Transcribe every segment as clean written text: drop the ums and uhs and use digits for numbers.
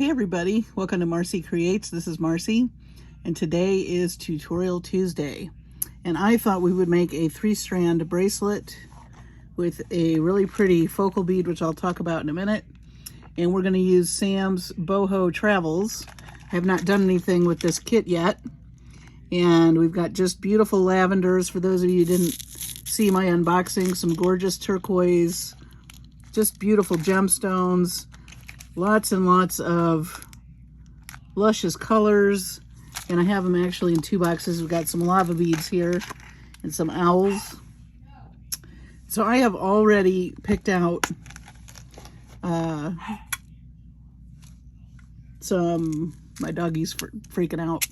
Hey everybody, welcome to Marcie Creates. This is Marcie, and today is Tutorial Tuesday. And I thought we would make a 3-strand bracelet with a really pretty focal bead, which I'll talk about in a minute. And we're going to use Sam's Boho Travels. I have not done anything with this kit yet. And we've got just beautiful lavenders. For those of you who didn't see my unboxing, some gorgeous turquoise, just beautiful gemstones. Lots and lots of luscious colors, and I have them actually in 2 boxes. We've got some lava beads here and some owls. So I have already picked out my doggy's freaking out.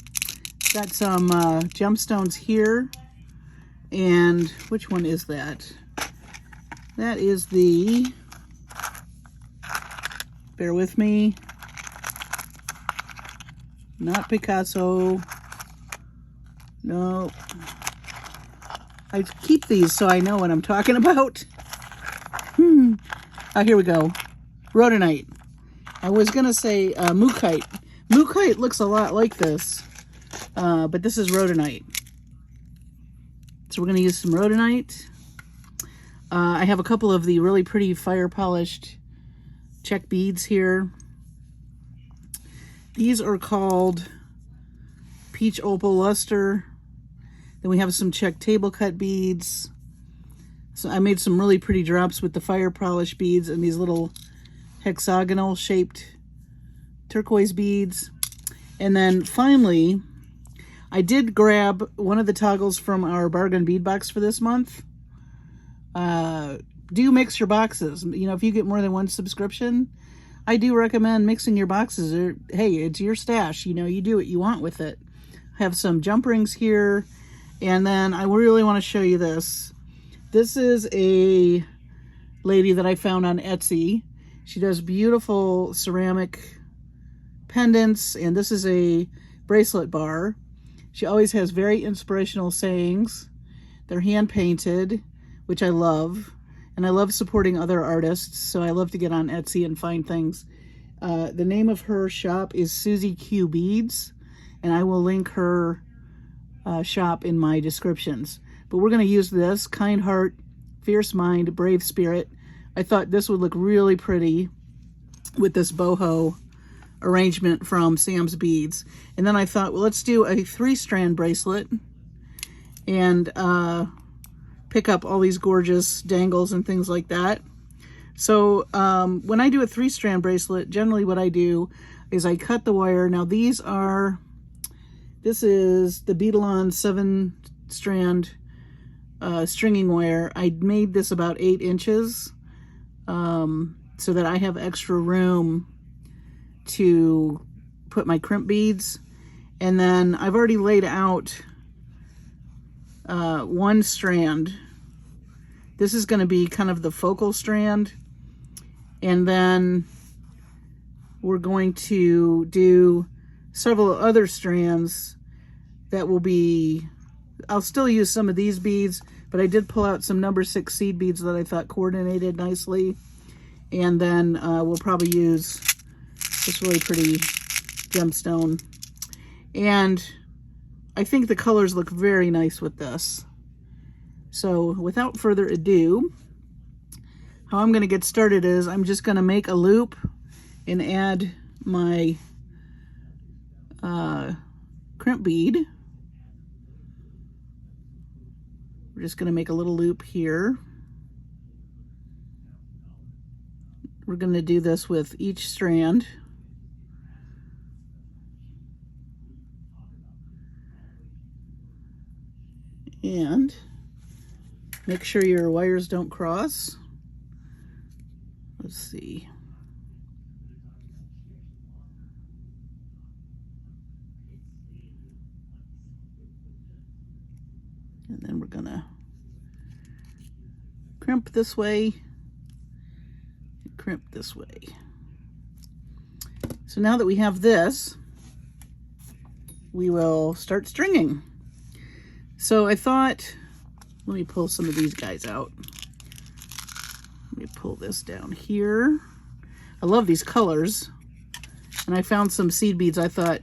Got some gemstones here, and which one is that? That is the, bear with me, not Picasso. No. I keep these so I know what I'm talking about. Oh, here we go. Rhodonite. I was going to say Mookaite. Mookaite looks a lot like this, but this is Rhodonite. So we're going to use some Rhodonite. I have a couple of the really pretty fire polished check beads here. These are called Peach Opal Luster. Then we have some check table cut beads. So I made some really pretty drops with the fire polish beads and these little hexagonal shaped turquoise beads. And then finally, I did grab one of the toggles from our bargain bead box for this month. Do mix your boxes. You know, if you get more than 1 subscription, I do recommend mixing your boxes. Or, hey, it's your stash. You know, you do what you want with it. I have some jump rings here. And then I really want to show you this. This is a lady that I found on Etsy. She does beautiful ceramic pendants. And this is a bracelet bar. She always has very inspirational sayings. They're hand painted, which I love. And I love supporting other artists, so I love to get on Etsy and find things. The name of her shop is Susie Q Beads, and I will link her shop in my descriptions. But we're going to use this, Kind Heart, Fierce Mind, Brave Spirit. I thought this would look really pretty with this boho arrangement from Sam's Beads. And then I thought, well, let's do a 3-strand bracelet and pick up all these gorgeous dangles and things like that. So when I do a 3-strand bracelet, generally what I do is I cut the wire. Now this is the Beadalon 7-strand stringing wire. I made this about 8 inches so that I have extra room to put my crimp beads. And then I've already laid out 1 strand. This is going to be kind of the focal strand, and then we're going to do several other strands that will be, I'll still use some of these beads, but I did pull out some number 6 seed beads that I thought coordinated nicely. And then we'll probably use this really pretty gemstone. And I think the colors look very nice with this. So without further ado, how I'm going to get started is I'm just going to make a loop and add my crimp bead. We're just going to make a little loop here. We're going to do this with each strand. And make sure your wires don't cross. Let's see. And then we're gonna crimp this way, and crimp this way. So now that we have this, we will start stringing. So I thought, let me pull some of these guys out. Let me pull this down here. I love these colors. And I found some seed beads I thought,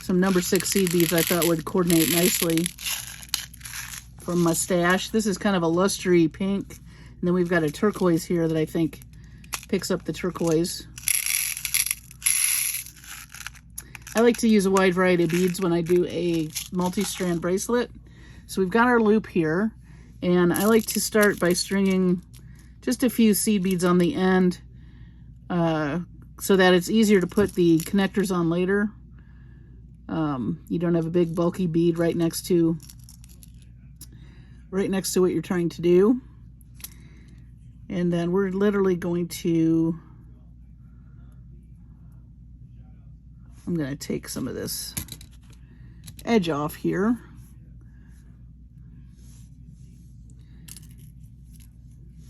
some number 6 seed beads I thought would coordinate nicely from my stash. This is kind of a lustery pink. And then we've got a turquoise here that I think picks up the turquoise. I like to use a wide variety of beads when I do a multi-strand bracelet. So we've got our loop here, and I like to start by stringing just a few seed beads on the end so that it's easier to put the connectors on later. You don't have a big bulky bead right next to what you're trying to do. And then we're literally going to, I'm going to take some of this edge off here.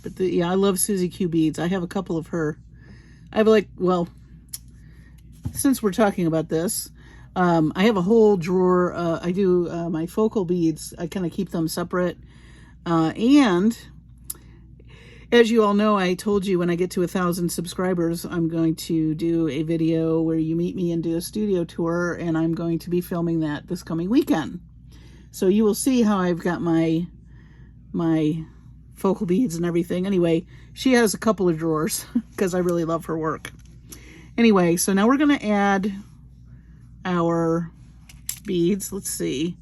But yeah, I love Susie Q beads. I have a couple of her. I have well, since we're talking about this, I have a whole drawer. I do my focal beads. I kind of keep them separate. And as you all know, I told you when I get to 1,000 subscribers, I'm going to do a video where you meet me and do a studio tour, and I'm going to be filming that this coming weekend. So you will see how I've got my focal beads and everything. Anyway, she has a couple of drawers because I really love her work. Anyway, so now we're going to add our beads. Let's see.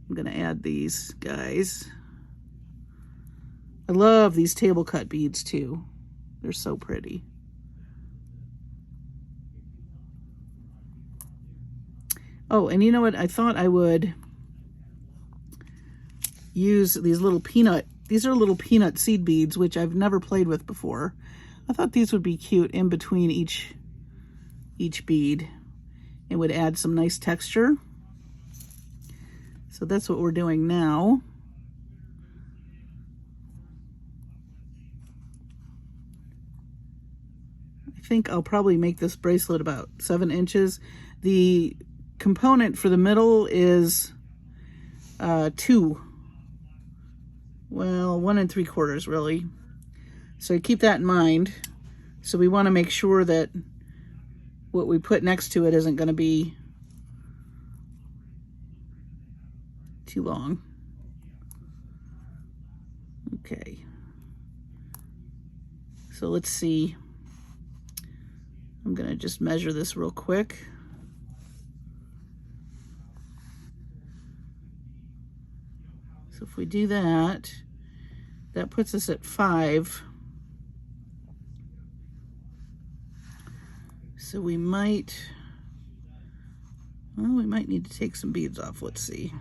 I'm going to add these guys. I love these table cut beads too. They're so pretty. Oh, and you know what? I thought I would use these little peanut. These are little peanut seed beads, which I've never played with before. I thought these would be cute in between each bead. It would add some nice texture. So that's what we're doing now. I think I'll probably make this bracelet about 7 inches. The component for the middle is 2. Well, 1 3/4 really. So keep that in mind. So we want to make sure that what we put next to it isn't going to be too long. Okay. So let's see. I'm going to just measure this real quick. So if we do that, that puts us at 5. So we might, well, we might need to take some beads off. Let's see.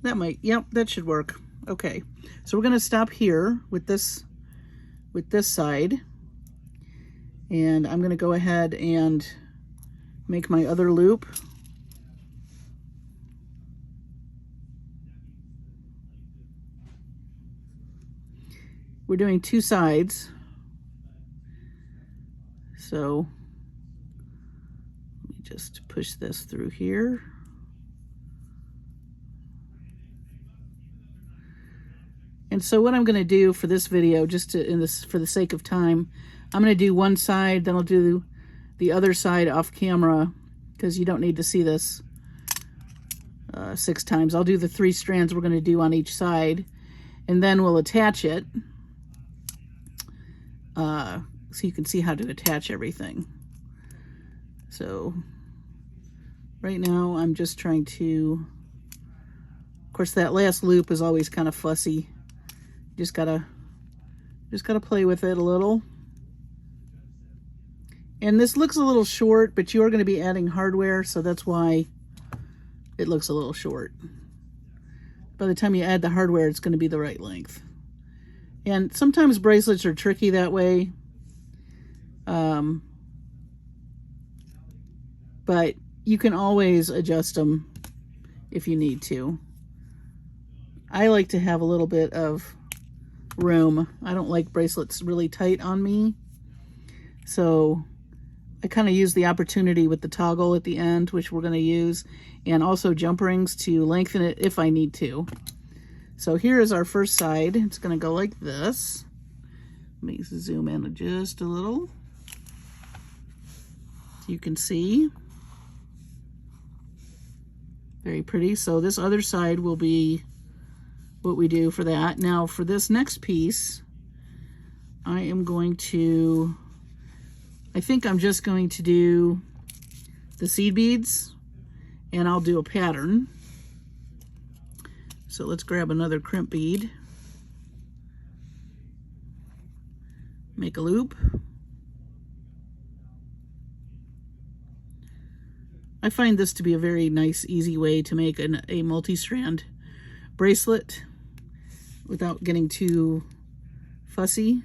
That might, yep, that should work. Okay, so we're gonna stop here with this side, and I'm gonna go ahead and make my other loop. We're doing 2 sides, so let me just push this through here. And so what I'm going to do for this video, just to, for the sake of time, I'm going to do one side, then I'll do the other side off camera, because you don't need to see this 6 times. I'll do the 3 strands we're going to do on each side, and then we'll attach it, so you can see how to attach everything. So right now I'm just trying to, of course that last loop is always kind of fussy. Just gotta play with it a little. And this looks a little short, but you are going to be adding hardware, so that's why it looks a little short. By the time you add the hardware, it's going to be the right length. And sometimes bracelets are tricky that way. But you can always adjust them if you need to. I like to have a little bit of room. I don't like bracelets really tight on me. So I kind of use the opportunity with the toggle at the end, which we're going to use, and also jump rings to lengthen it if I need to. So here is our first side. It's going to go like this. Let me zoom in just a little so you can see. Very pretty. So this other side will be what we do for that. Now for this next piece, I am going to, I think I'm just going to do the seed beads, and I'll do a pattern. So let's grab another crimp bead, make a loop. I find this to be a very nice, easy way to make a multi-strand bracelet without getting too fussy.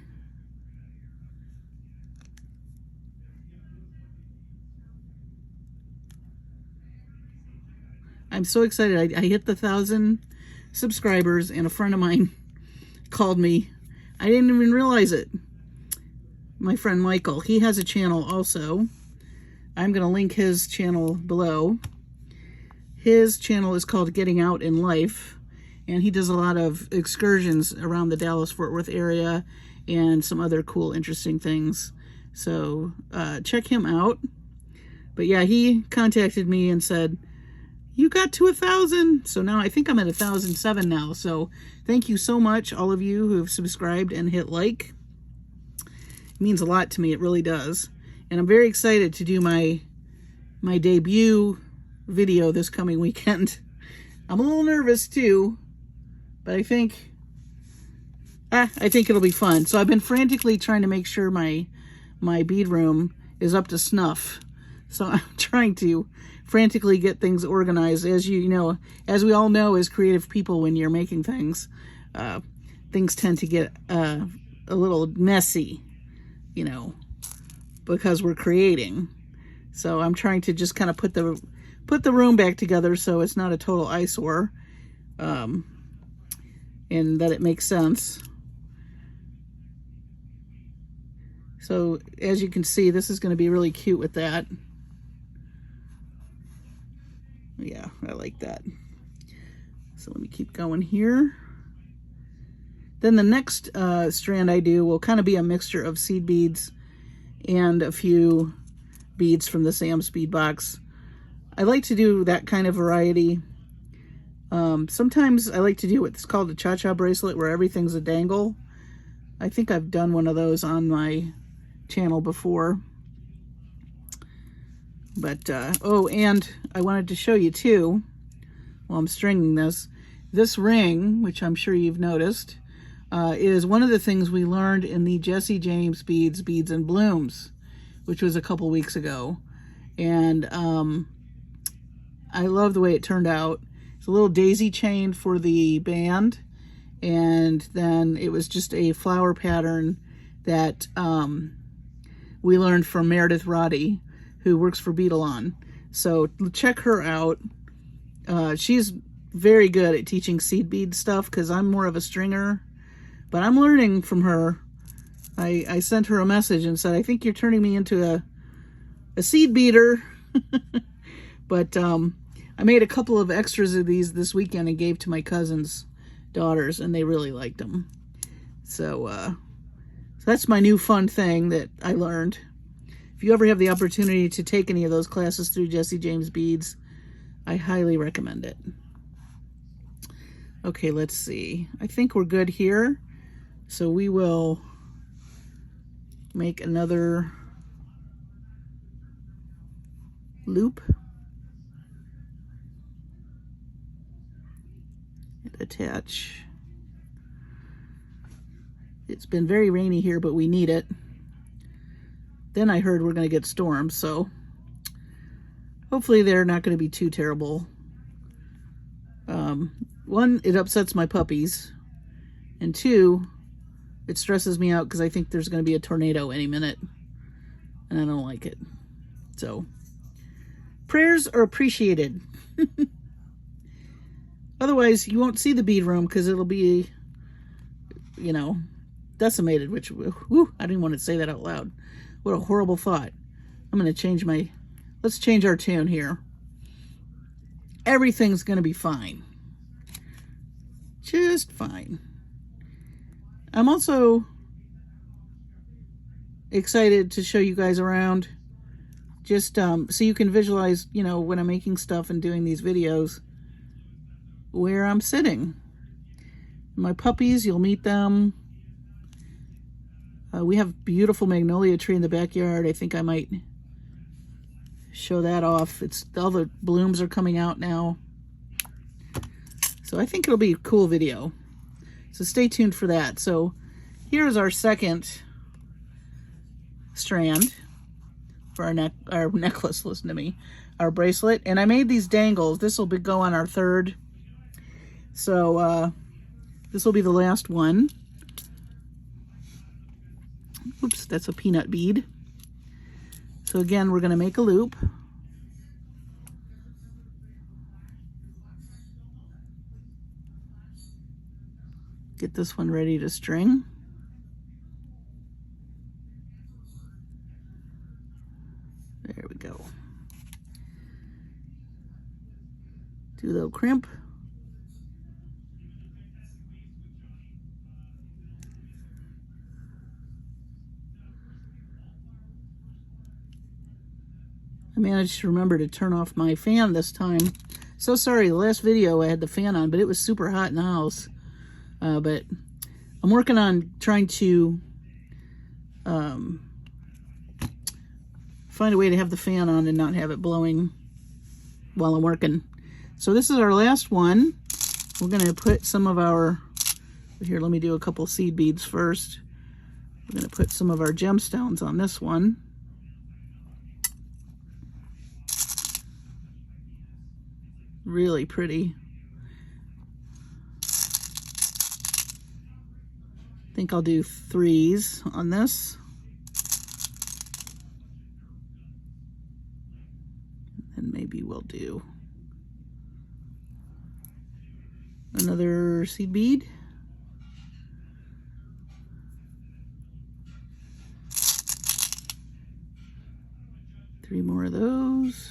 I'm so excited. I hit the 1,000 subscribers, and a friend of mine called me. I didn't even realize it. My friend Michael, he has a channel also. I'm going to link his channel below. His channel is called Getting Out in Life, and he does a lot of excursions around the Dallas-Fort Worth area and some other cool, interesting things. So check him out. But yeah, he contacted me and said, you got to 1,000. So now I think I'm at 1,007 now. So thank you so much, all of you who have subscribed and hit like. It means a lot to me. It really does. And I'm very excited to do my debut video this coming weekend. I'm a little nervous too, but I think it'll be fun. So I've been frantically trying to make sure my bead room is up to snuff. So I'm trying to frantically get things organized. As you know, as we all know as creative people, when you're making things, things tend to get a little messy, you know, because we're creating. So I'm trying to just kind of put the room back together so it's not a total eyesore, and that it makes sense. So as you can see, this is going to be really cute with that. Yeah, I like that. So let me keep going here. Then the next strand I do will kind of be a mixture of seed beads and a few beads from the Sam's bead box. I like to do that kind of variety. Sometimes I like to do what's called a cha-cha bracelet, where everything's a dangle. I think I've done one of those on my channel before. But, oh, and I wanted to show you too, while I'm stringing this ring, which I'm sure you've noticed, is one of the things we learned in the Jesse James Beads and Blooms, which was a couple weeks ago. And I love the way it turned out. It's a little daisy chain for the band, and then it was just a flower pattern that we learned from Meredith Roddy, who works for Beadalon. So check her out. She's very good at teaching seed bead stuff, because I'm more of a stringer, but I'm learning from her. I sent her a message and said, I think you're turning me into a seed beater. But I made a couple of extras of these this weekend and gave to my cousin's daughters, and they really liked them. So that's my new fun thing that I learned. If you ever have the opportunity to take any of those classes through Jesse James Beads, I highly recommend it. Okay, let's see. I think we're good here. So we will make another loop. And attach. It's been very rainy here, but we need it. Then I heard we're going to get storms, so hopefully they're not going to be too terrible. One, it upsets my puppies, and two, it stresses me out because I think there's going to be a tornado any minute, and I don't like it. So prayers are appreciated. Otherwise, you won't see the bead room because it'll be, you know, decimated, which, whew, I didn't want to say that out loud. What a horrible thought. I'm going to change let's change our tune here. Everything's going to be fine. just fine. I'm also excited to show you guys around, just so you can visualize, you know, when I'm making stuff and doing these videos, where I'm sitting. My puppies, you'll meet them. We have a beautiful magnolia tree in the backyard. I think I might show that off. It's all the blooms are coming out now. So I think it'll be a cool video. So stay tuned for that. So here's our second strand for our necklace, listen to me, our bracelet. And I made these dangles. This will go on our third. So this will be the last one. Oops, that's a peanut bead. So again, we're going to make a loop. Get this one ready to string. There we go. Do a little crimp. I managed to remember to turn off my fan this time. So sorry, the last video I had the fan on, but it was super hot in the house. But I'm working on trying to find a way to have the fan on and not have it blowing while I'm working. So this is our last one. We're going to put some of our, here, let me do a couple seed beads first. We're going to put some of our gemstones on this one. Really pretty. I think I'll do 3s on this. And maybe we'll do another seed bead. Three more of those.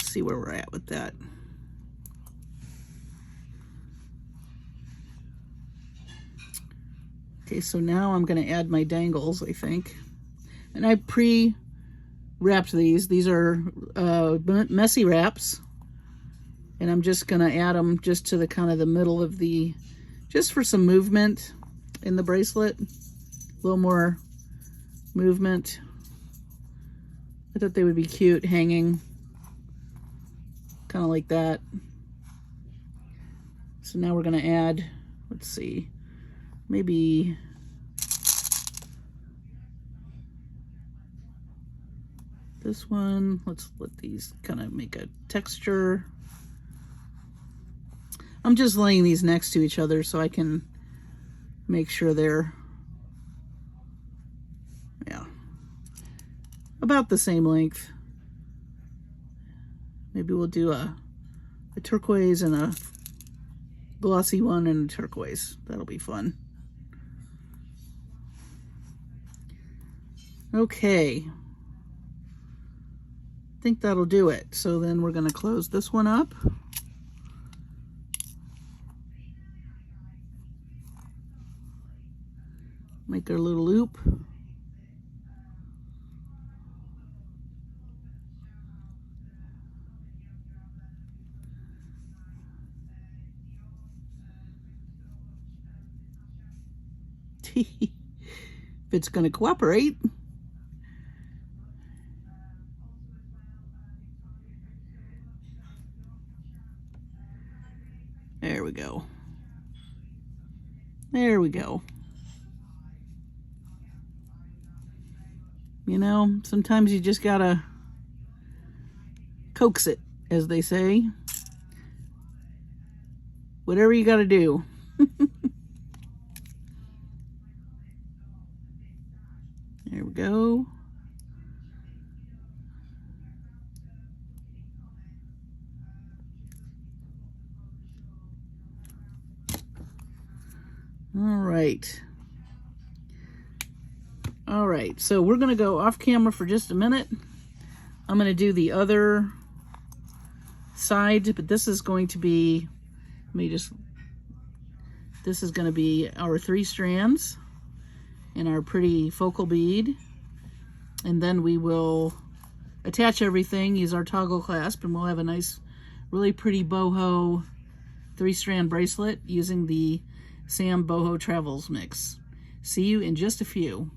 See where we're at with that. Okay, so now I'm going to add my dangles, I think. And I pre-wrapped these. These are messy wraps. And I'm just going to add them just to the kind of the middle of the, just for some movement in the bracelet. A little more movement. I thought they would be cute hanging. Kind of like that. So now we're going to add, let's see, maybe this one. Let's let these kind of make a texture. I'm just laying these next to each other so I can make sure they're, yeah, about the same length. Maybe we'll do a turquoise and a glossy one and a turquoise. That'll be fun. Okay. I think that'll do it. So then we're going to close this one up. Make our little loop. If it's going to cooperate. There we go. There we go. You know, sometimes you just gotta coax it, as they say. Whatever you gotta do. There we go. All right, so we're gonna go off camera for just a minute. I'm going to do the other side, but this is going to be, this is going to be our 3 strands and our pretty focal bead. And then we will attach everything, use our toggle clasp, and we'll have a nice, really pretty boho 3-strand bracelet using the Sam Boho Travels mix. See you in just a few.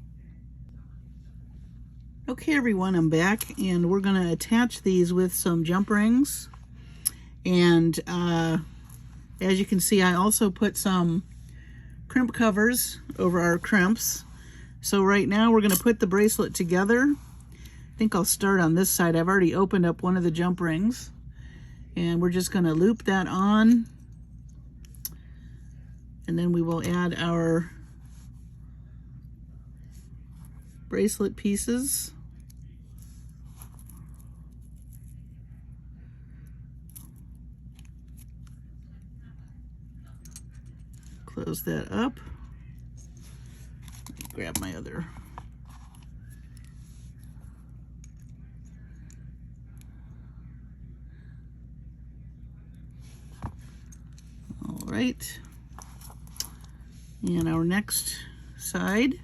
Okay everyone, I'm back, and we're going to attach these with some jump rings. And as you can see, I also put some crimp covers over our crimps. So right now we're going to put the bracelet together. I think I'll start on this side. I've already opened up one of the jump rings, and we're just going to loop that on, and then we will add our bracelet pieces. Close that up. Grab my other. All right. And our next side.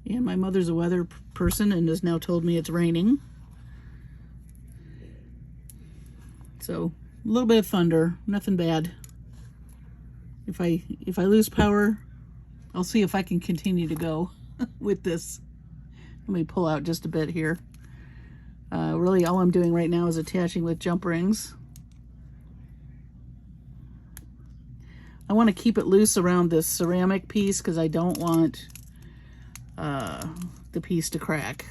And my mother's a weather person and has now told me it's raining. So a little bit of thunder, nothing bad. If I lose power, I'll see if I can continue to go with this. Let me pull out just a bit here. Really all I'm doing right now is attaching with jump rings. I want to keep it loose around this ceramic piece because I don't want the piece to crack.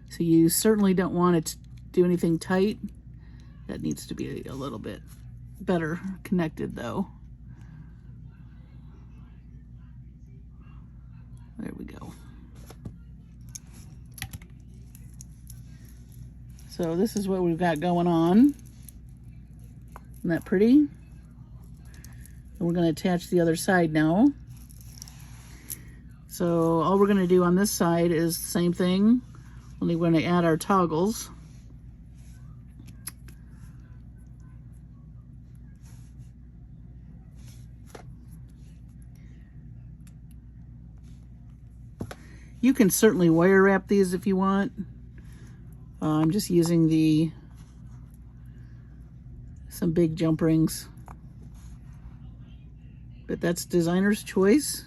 So you certainly don't want it to do anything tight. That needs to be a little bit better connected though. There we go. So this is what we've got going on. Isn't that pretty? And we're going to attach the other side now. So all we're going to do on this side is the same thing, only we're going to add our toggles. You can certainly wire wrap these if you want. I'm just using some big jump rings, but that's designer's choice.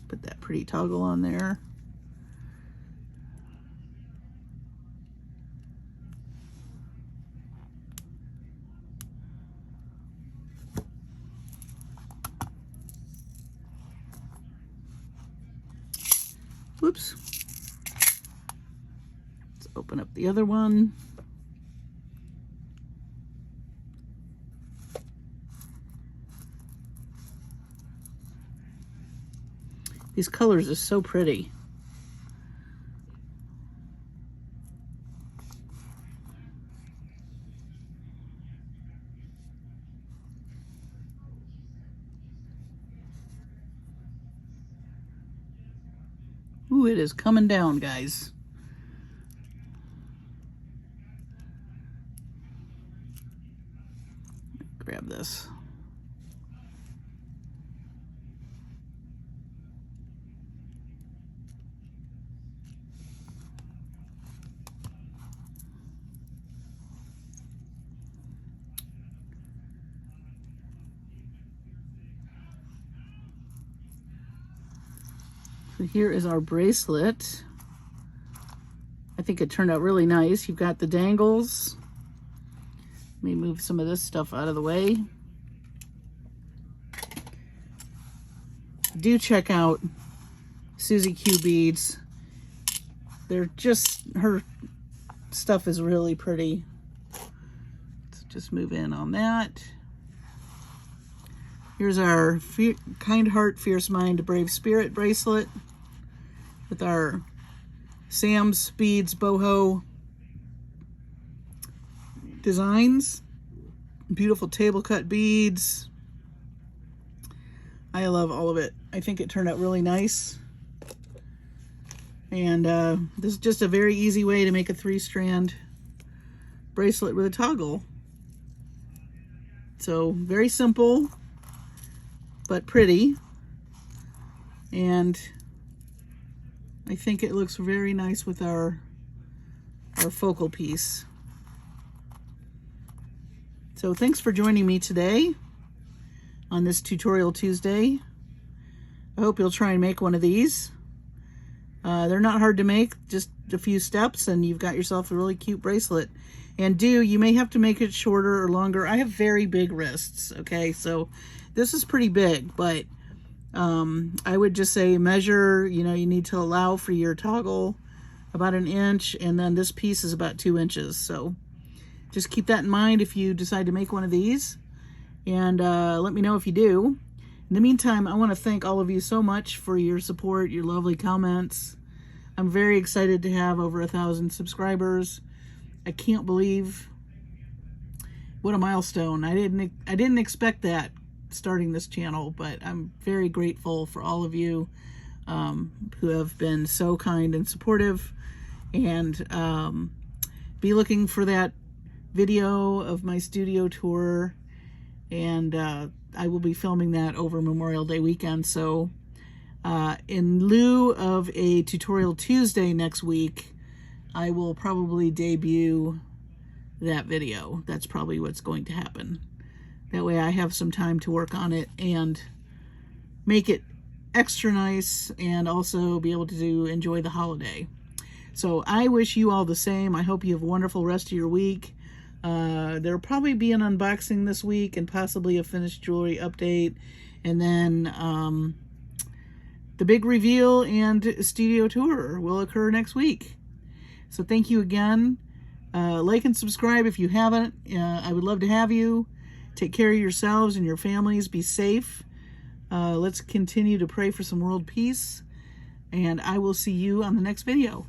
Put that pretty toggle on there. Whoops. Let's open up the other one. These colors are so pretty. Ooh, it is coming down, guys. Grab this. So here is our bracelet. I think it turned out really nice. You've got the dangles. Let me move some of this stuff out of the way. Do check out Susie Q beads. They're just, her stuff is really pretty. Let's just move in on that. Here's our Kind Heart, Fierce Mind, Brave Spirit bracelet with our Sam's Beads Boho designs. Beautiful table cut beads. I love all of it. I think it turned out really nice. And this is just a very easy way to make a 3-strand bracelet with a toggle. So very simple, but pretty. And I think it looks very nice with our focal piece. So thanks for joining me today on this Tutorial Tuesday. I hope you'll try and make one of these. They're not hard to make, just a few steps and you've got yourself a really cute bracelet. And you may have to make it shorter or longer. I have very big wrists, okay? So this is pretty big, but I would just say measure, you need to allow for your toggle about 1 inch, and then this piece is about 2 inches. So just keep that in mind if you decide to make one of these, and let me know if you do. In the meantime, I want to thank all of you so much for your support, your lovely comments. I'm very excited to have over 1,000 subscribers. I can't believe what a milestone. I didn't expect that starting this channel, but I'm very grateful for all of you who have been so kind and supportive. And be looking for that video of my studio tour, and I will be filming that over Memorial Day weekend. So in lieu of a Tutorial Tuesday next week, I will probably debut that video. That's probably what's going to happen. That way I have some time to work on it and make it extra nice, and also be able to enjoy the holiday. So I wish you all the same. I hope you have a wonderful rest of your week. There'll probably be an unboxing this week and possibly a finished jewelry update. And then the big reveal and studio tour will occur next week. So thank you again. Like and subscribe if you haven't. I would love to have you. Take care of yourselves and your families. Be safe. Let's continue to pray for some world peace. And I will see you on the next video.